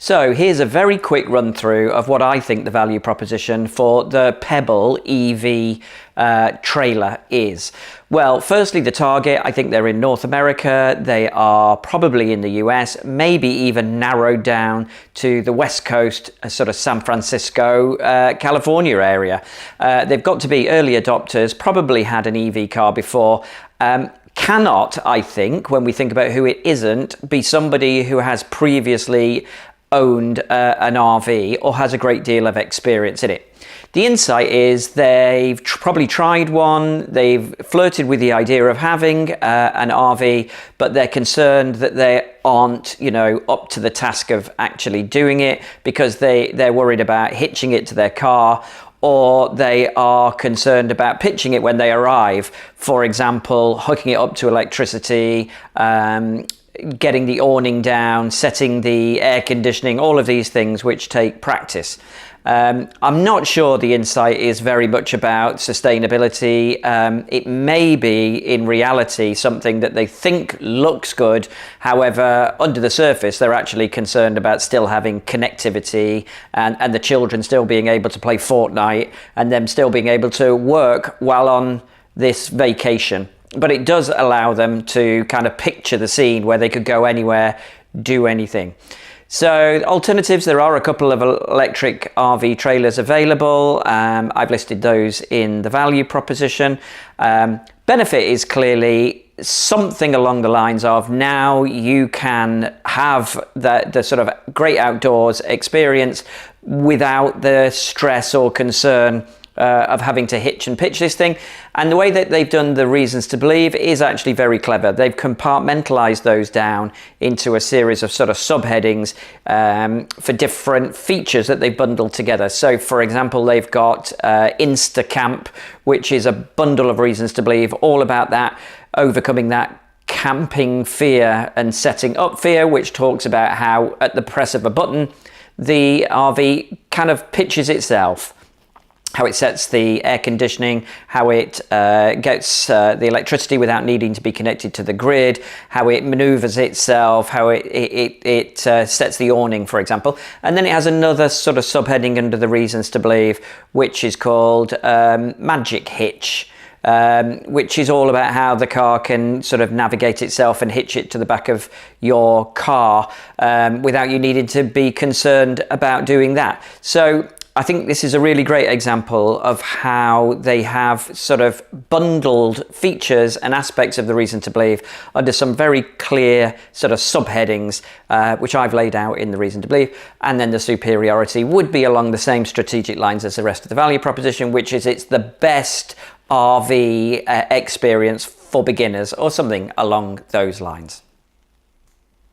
So here's a very quick run through of what I think the value proposition for the Pebble EV trailer is. Well, firstly, the target, I think they're in North America. They are probably in the US, maybe even narrowed down to the West Coast, sort of San Francisco, California area. They've got to be early adopters, probably had an EV car before. Cannot, I think, when we think about who it isn't, be somebody who has previously owned an RV or has a great deal of experience in it. The insight is they've probably tried one, they've flirted with the idea of having an RV, but they're concerned that they aren't, up to the task of actually doing it because they're worried about hitching it to their car, or they are concerned about pitching it when they arrive. For example, hooking it up to electricity, getting the awning down, setting the air conditioning, all of these things which take practice. I'm not sure the insight is very much about sustainability. It may be in reality something that they think looks good. However, under the surface, they're actually concerned about still having connectivity and the children still being able to play Fortnite and them still being able to work while on this vacation. But it does allow them to kind of picture the scene where they could go anywhere, do anything. So alternatives, there are a couple of electric RV trailers available. I've listed those in the value proposition. Benefit is clearly something along the lines of now you can have the sort of great outdoors experience without the stress or concern of having to hitch and pitch this thing. And the way that they've done the reasons to believe is actually very clever. They've compartmentalized those down into a series of sort of subheadings for different features that they've bundled together. So for example, they've got Instacamp, which is a bundle of reasons to believe all about that, overcoming that camping fear and setting up fear, which talks about how at the press of a button, the RV kind of pitches itself. How it sets the air conditioning, how it gets the electricity without needing to be connected to the grid, how it maneuvers itself, how it sets the awning, for example. And then it has another sort of subheading under the reasons to believe, which is called Magic Hitch, which is all about how the car can sort of navigate itself and hitch it to the back of your car without you needing to be concerned about doing that. So I think this is a really great example of how they have sort of bundled features and aspects of the reason to believe under some very clear sort of subheadings, which I've laid out in the reason to believe. And then the superiority would be along the same strategic lines as the rest of the value proposition, which is it's the best RV experience for beginners or something along those lines.